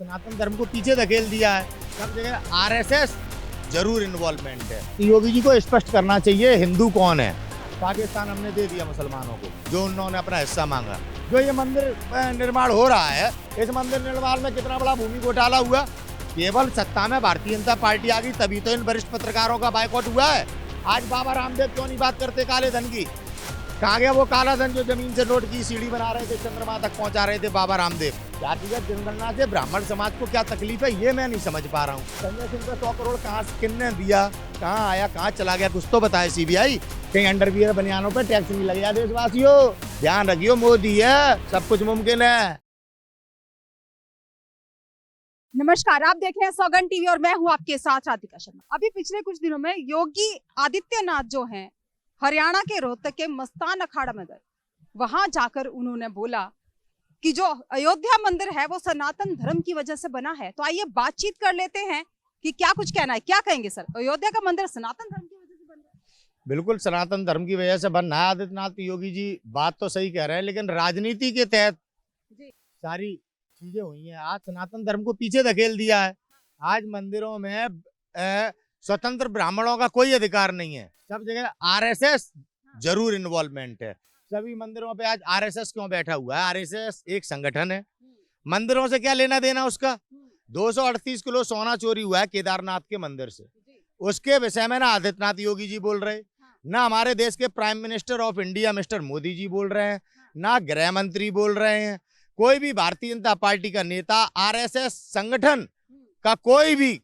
सनातन धर्म को पीछे धकेल दिया है। सब जगह आरएसएस जरूर इन्वॉल्वमेंट है। योगी जी को स्पष्ट करना चाहिए हिंदू कौन है। पाकिस्तान हमने दे दिया मुसलमानों को, जो उन्होंने अपना हिस्सा मांगा। जो ये मंदिर निर्माण हो रहा है, इस मंदिर निर्माण में कितना बड़ा भूमि घोटाला हुआ। केवल सत्ता में भारतीय जनता पार्टी आ गई तभी तो इन वरिष्ठ पत्रकारों का बायकॉट हुआ है। आज बाबा रामदेव क्यों नहीं बात करते काले धन की? कहाँ गया वो काला धन जो जमीन से नोट की सीढ़ी बना रहे थे, चंद्रमा तक पहुंचा रहे थे बाबा रामदेव? जातिगत जनगणना से ब्राह्मण समाज को क्या तकलीफ है, ये मैं नहीं समझ पा रहा हूँ। संजय सिंह को 100 करोड़ कहाँ किसने दिया, कहाँ आया, कहाँ चला गया, कुछ तो बताए सीबीआई। कहीं अंडरवियर बनियानों पे टैक्स नहीं लगेगा। देशवासियों ध्यान रखियो, मोदी है, सब कुछ मुमकिन है। नमस्कार, आप देख रहे हैं सौगंध टीवी और मैं हूं आपके साथ राधिका शर्मा। अभी पिछले कुछ दिनों में योगी आदित्यनाथ जो हैं हरियाणा के रोहतक के मस्तान अखाड़ा में गए। वहां जाकर उन्होंने बोला कि जो अयोध्या मंदिर है वो सनातन धर्म की वजह से बना है। तो आइए बातचीत कर लेते हैं कि क्या कुछ कहना है। क्या कहेंगे सर, अयोध्या का मंदिर सनातन धर्म की वजह से बन रहा है? बिल्कुल सनातन धर्म की वजह से बन रहा है। आदित्यनाथ योगी जी बात तो सही कह रहे हैं, लेकिन राजनीति के तहत सारी चीजें हुई हैं। आज सनातन धर्म को पीछे धकेल दिया है। आज मंदिरों में स्वतंत्र ब्राह्मणों का कोई अधिकार नहीं है। सब जगह आरएसएस जरूर इन्वॉल्वमेंट है। सभी मंदिरों पे आज आरएसएस क्यों बैठा हुआ है? आरएसएस एक संगठन है, मंदिरों से क्या लेना देना उसका? 238 किलो सोना चोरी हुआ है केदारनाथ के मंदिर से। उसके विषय में ना आदित्यनाथ योगी जी बोल रहे, ना हमारे देश के prime minister of India mister Modi ji बोल रहे हैं, ना गृह मंत्री बोल रहे हैं। कोई भी भारतीय जनता पार्टी का नेता, आरएसएस संगठन का कोई भी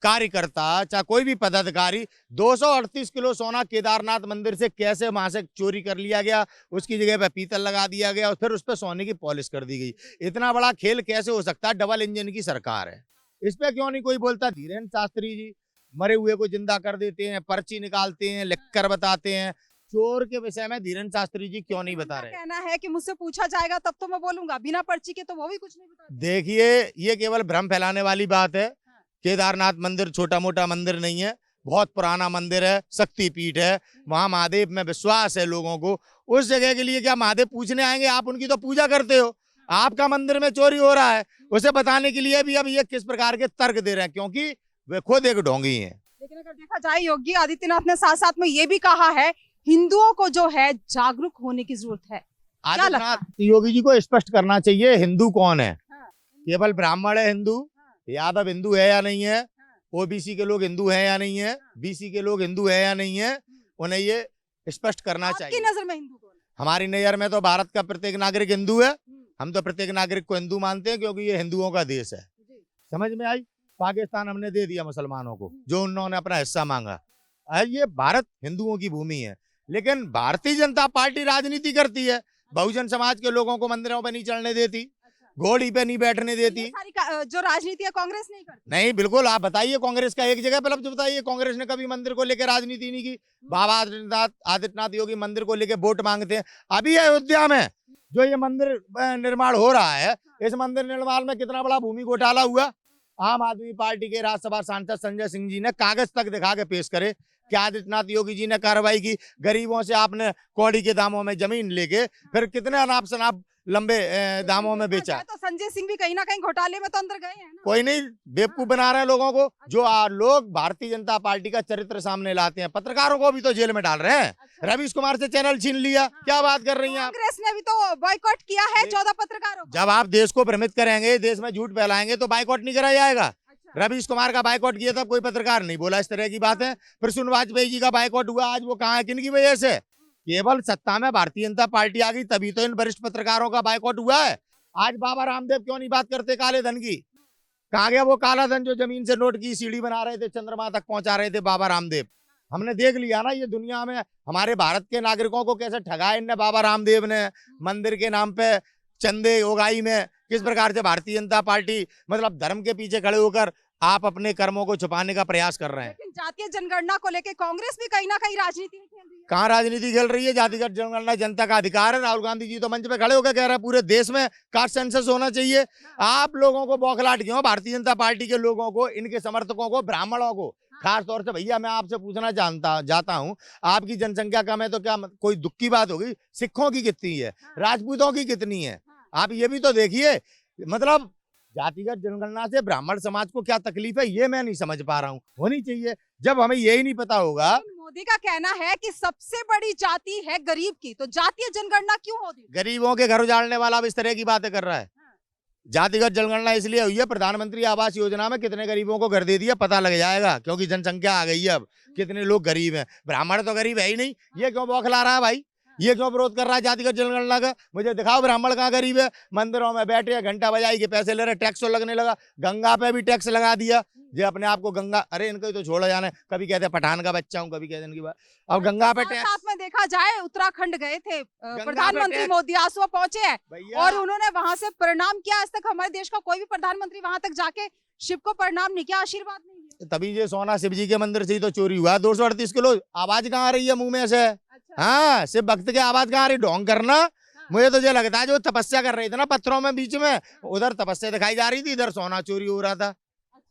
कार्यकर्ता, चाहे कोई भी पदाधिकारी 238 किलो सोना केदारनाथ मंदिर से कैसे वहां से चोरी कर लिया गया, उसकी जगह पे पीतल लगा दिया गया और फिर उस पर सोने की पॉलिश कर दी गई। इतना बड़ा खेल कैसे हो सकता है? डबल इंजन की सरकार है, इस पे क्यों नहीं कोई बोलता? धीरेन्द्र शास्त्री जी मरे हुए को जिंदा कर देते हैं, पर्ची निकालते हैं, लिख कर बताते हैं। चोर के विषय में धीरेन्द्र शास्त्री जी क्यों नहीं बता रहे? कहना है कि मुझसे पूछा जाएगा तब तो मैं बोलूंगा, बिना पर्ची के तो वो भी कुछ नहीं बता। देखिए, ये केवल भ्रम फैलाने वाली बात है। केदारनाथ मंदिर छोटा मोटा मंदिर नहीं है, बहुत पुराना मंदिर है, शक्तिपीठ है। वहां महादेव में विश्वास है लोगों को। उस जगह के लिए क्या महादेव पूछने आएंगे? आप उनकी तो पूजा करते हो। आपका मंदिर में चोरी हो रहा है, उसे बताने के लिए भी अब ये किस प्रकार के तर्क दे रहे हैं, क्योंकि वे खुद एक ढोंगी हैं। लेकिन अगर देखा जाए, योगी आदित्यनाथ ने साथ साथ में ये भी कहा है हिंदुओं को जो है जागरूक होने की जरूरत है। आदित्यनाथ योगी जी को स्पष्ट करना चाहिए हिंदू कौन है। केवल ब्राह्मण है हिंदू, यादव हिंदू है या नहीं है, ओबीसी के लोग हिंदू हैं या नहीं है, बीसी के लोग हिंदू हैं या नहीं है, उन्हें ये स्पष्ट करना चाहिए। आपकी नजर में हिंदू कौन है? हमारी नजर में तो भारत का प्रत्येक नागरिक हिंदू है। हम तो प्रत्येक नागरिक को हिंदू मानते हैं, क्योंकि ये हिंदुओं का देश है। समझ में आई? पाकिस्तान हमने दे दिया मुसलमानों को, जो उन्होंने अपना हिस्सा मांगा। ये भारत हिंदुओं की भूमि है, लेकिन भारतीय जनता पार्टी राजनीति करती है। बहुजन समाज के लोगों को मंदिरों पर नहीं चढ़ने देती, घोड़ी पे नहीं बैठने देती। सारी जो राजनीति है कांग्रेस नहीं करती। नहीं, बिल्कुल। आप बताइए, कांग्रेस का एक जगह पे लफ्ज बताइए, कांग्रेस ने कभी मंदिर को लेकर राजनीति नहीं की। बाबा आदित्यनाथ योगी मंदिर को लेकर वोट मांगते हैं। अभी अयोध्या में जो ये मंदिर निर्माण हो रहा है, इस मंदिर निर्माण में कितना बड़ा भूमि घोटाला हुआ। आम आदमी पार्टी के राज्यसभा सांसद संजय सिंह जी ने कागज तक दिखा के पेश करे कि आदित्यनाथ योगी जी ने कार्रवाई की। गरीबों से आपने कौड़ी के दामों में जमीन लेके फिर कितने अनाप शनाप लंबे दामों में बेचा। तो संजय सिंह भी कहीं ना कहीं घोटाले में तो अंदर गए हैं ना। कोई नहीं, बेवकूफ बना रहे हैं लोगों को। जो लोग भारतीय जनता पार्टी का चरित्र सामने लाते हैं, पत्रकारों को भी तो जेल में डाल रहे हैं। रवीश कुमार से चैनल छीन लिया। क्या बात कर रही हैं आप? कांग्रेस ने भी तो बॉयकॉट किया है 14 पत्रकारों को। जब आप देश को भ्रमित करेंगे, देश में झूठ फैलाएंगे, तो बाइकआउट नहीं करा जाएगा। रवीश कुमार का बाइकआउट किया था, कोई पत्रकार नहीं बोला इस तरह की बात है। प्रसून वाजपेयी जी का बाइकआउट हुआ, आज वो कहाँ है, किन की वजह से? केवल सत्ता में भारतीय जनता पार्टी आ गई तभी तो इन वरिष्ठ पत्रकारों का बाइकआउट हुआ है। आज बाबा रामदेव क्यों नहीं बात करते काले धन की? कहाँ गया वो काला धन जो जमीन से नोट की सीढ़ी बना रहे थे, चंद्रमा तक पहुंचा रहे थे बाबा रामदेव? हमने देख लिया ना, ये दुनिया में हमारे भारत के नागरिकों को कैसे ठगाया इनने बाबा रामदेव ने। मंदिर के नाम पे चंदे उगाई में किस प्रकार से भारतीय जनता पार्टी मतलब धर्म के पीछे खड़े होकर आप अपने कर्मों को छुपाने का प्रयास कर रहे हैं। लेकिन जातीय जनगणना को लेकर कांग्रेस भी कहीं ना कहीं राजनीति खेल रही है। कहाँ राजनीति खेल रही है? जातिगत जनगणना जनता का अधिकार है। राहुल गांधी जी तो मंच पे खड़े होकर कह रहे हैं पूरे देश में कास्ट सेंसस होना चाहिए। आप लोगों को बौखलाहट क्यों? भारतीय जनता पार्टी के लोगों को, इनके समर्थकों को, ब्राह्मणों को खास तौर से। भैया मैं आपसे पूछना चाहता हूँ, आपकी जनसंख्या कम है तो क्या कोई दुख की बात होगी? सिखों की कितनी है, राजपूतों की कितनी है? आप ये भी तो देखिए। मतलब जातिगत जनगणना से ब्राह्मण समाज को क्या तकलीफ है, ये मैं नहीं समझ पा रहा हूँ। होनी चाहिए। जब हमें यही नहीं पता होगा। मोदी का कहना है कि सबसे बड़ी जाति है गरीब की, तो जातीय जनगणना क्यों होगी? गरीबों के घर उजाड़ने वाला अब इस तरह की बातें कर रहा है। जातिगत जनगणना इसलिए हुई है, प्रधानमंत्री आवास योजना में कितने गरीबों को घर दे दिया पता लग जाएगा, क्योंकि जनसंख्या आ गई है अब, कितने लोग गरीब हैं। ब्राह्मण तो गरीब है ही नहीं, ये क्यों बौखला रहा है भाई, ये क्यों विरोध कर रहा है जातिगत जनगणना का? मुझे दिखाओ ब्राह्मण कहाँ गरीब है। मंदिरों में बैठे घंटा बजाई के पैसे ले रहे, टैक्स लगने लगा, गंगा पे भी टैक्स लगा दिया। जो अपने आप को गंगा, अरे इनको तो छोड़ा जाना है, कभी कहते हैं पठान का बच्चा हूँ, कभी कहते हैं इनकी बात। अब गंगा पे टैक्स। साथ में देखा जाए उत्तराखंड गए थे प्रधानमंत्री मोदी, आसुआ पहुंचे हैं और उन्होंने वहां से प्रणाम किया। आज तक हमारे देश का कोई भी प्रधानमंत्री वहां तक जाके शिव को प्रणाम नहीं किया, आशीर्वाद नहीं दिया। तभी ये सोना शिव जी के मंदिर से ही तो चोरी हुआ 238 किलो। आवाज कहाँ आ रही है मुंह में से? हाँ, शिव भक्त की आवाज कहाँ आ रही? ढोंग करना। मुझे तो ये लगता है जो तपस्या कर रहे थे ना पत्थरों में बीच में, उधर तपस्या दिखाई जा रही थी, इधर सोना चोरी हो रहा था।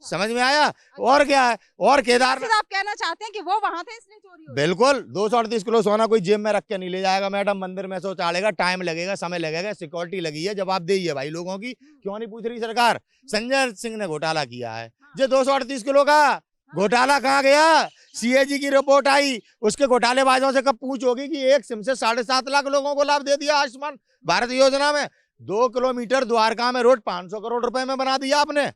समझ में आया? और क्या है? और केदारनाथ आप कहना चाहते हैं कि वो वहां थे इसलिए चोरी हो? बिल्कुल। 238 किलो सोना कोई जेब में रख के नहीं ले जाएगा मैडम, मंदिर में से उतारेगा, टाइम लगेगा, समय लगेगा, सिक्योरिटी लगी है, जवाब दे है भाई लोगों की। क्यों नहीं पूछ रही सरकार? संजय सिंह ने घोटाला किया है, जो 238 किलो का घोटाला कहाँ गया? सीएजी की रिपोर्ट आई, उसके घोटालेबाजों से कब पूछ होगी कि एक सिम से 7.5 लाख लोगों को लाभ दे दिया आयुष्मान भारत योजना में। 2 किलोमीटर द्वारका में रोड 500 करोड़ रुपए में बना दिया आपने।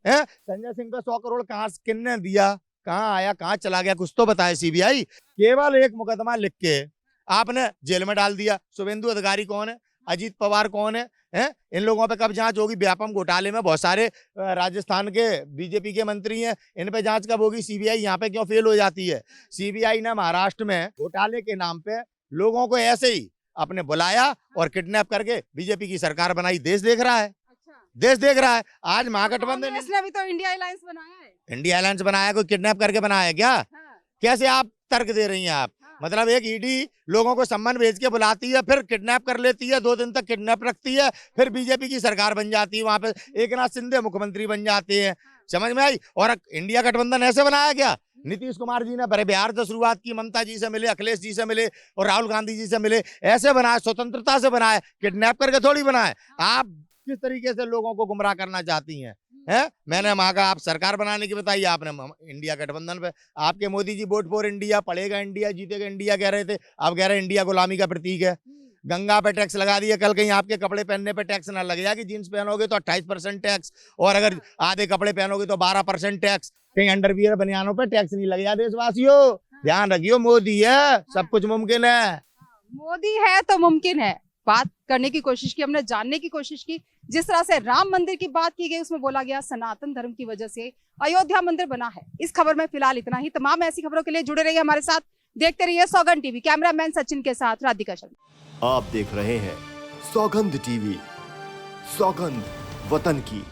है संजय सिंह को 100 करोड़ कहाँ किसने दिया? कहाँ आया, कहाँ चला गया? कुछ तो बताए सीबीआई। केवल एक मुकदमा लिख के आपने जेल में डाल दिया। शुभेंदु अधिकारी कौन है? अजीत पवार कौन है? हैं? इन लोगों पे कब जांच होगी? व्यापम घोटाले में बहुत सारे राजस्थान के बीजेपी के मंत्री हैं, इन पे जांच कब होगी? सीबीआई यहाँ पे क्यों फेल हो जाती है? सीबीआई ने महाराष्ट्र में घोटाले के नाम पे लोगों को ऐसे ही अपने बुलाया और किडनैप करके बीजेपी की सरकार बनाई। देश देख रहा है, देश देख रहा है। आज महागठबंधन ने भी तो इंडिया अलायंस बनाया है। इंडिया अलायंस बनाया, कोई किडनैप करके बनाया क्या? कैसे आप तर्क दे रही हैं आप? मतलब एक ईडी लोगों को सम्मान भेज के बुलाती है, फिर किडनैप कर लेती है, 2 दिन तक किडनैप रखती है, फिर बीजेपी की सरकार बन जाती है, वहां पे एकनाथ शिंदे मुख्यमंत्री बन जाते हैं। समझ में आई? और इंडिया गठबंधन ऐसे बनाया क्या? नीतीश कुमार जी ने बिहार से शुरुआत की, ममता जी से मिले, अखिलेश जी से मिले और राहुल गांधी जी से मिले, ऐसे बनाए, स्वतंत्रता से बनाए, किडनैप करके थोड़ी बनाए। आप किस तरीके से लोगों को गुमराह करना चाहती हैं? हैं? मैंने वहां का आप सरकार बनाने की बताई, आपने इंडिया गठबंधन पे। आपके Modi ji vote for India, पढ़ेगा इंडिया, जीतेगा इंडिया कह रहे थे, अब कह रहे इंडिया गुलामी का प्रतीक है। गंगा पे टैक्स लगा दिया, कल कहीं आपके कपड़े पहनने पे टैक्स ना लग जाए कि जींस पहनोगे तो 28% टैक्स, और अगर आधे कपड़े पहनोगे तो 12% टैक्स, कहीं अंडरवियर बनियानों पे टैक्स नहीं लग जाए। देशवासियों ध्यान रखियो, मोदी है, सब कुछ मुमकिन है। मोदी है तो मुमकिन है। बात करने की कोशिश की, हमने जानने की कोशिश की। जिस तरह से राम मंदिर की बात की गई, उसमें बोला गया सनातन धर्म की वजह से अयोध्या मंदिर बना है। इस खबर में फिलहाल इतना ही। तमाम ऐसी खबरों के लिए जुड़े रहिए हमारे साथ, देखते रहिए सौगंध टीवी। कैमरामैन सचिन के साथ राधिका शर्मा। आप देख रहे हैं सौगंध टीवी, सौगंध वतन की।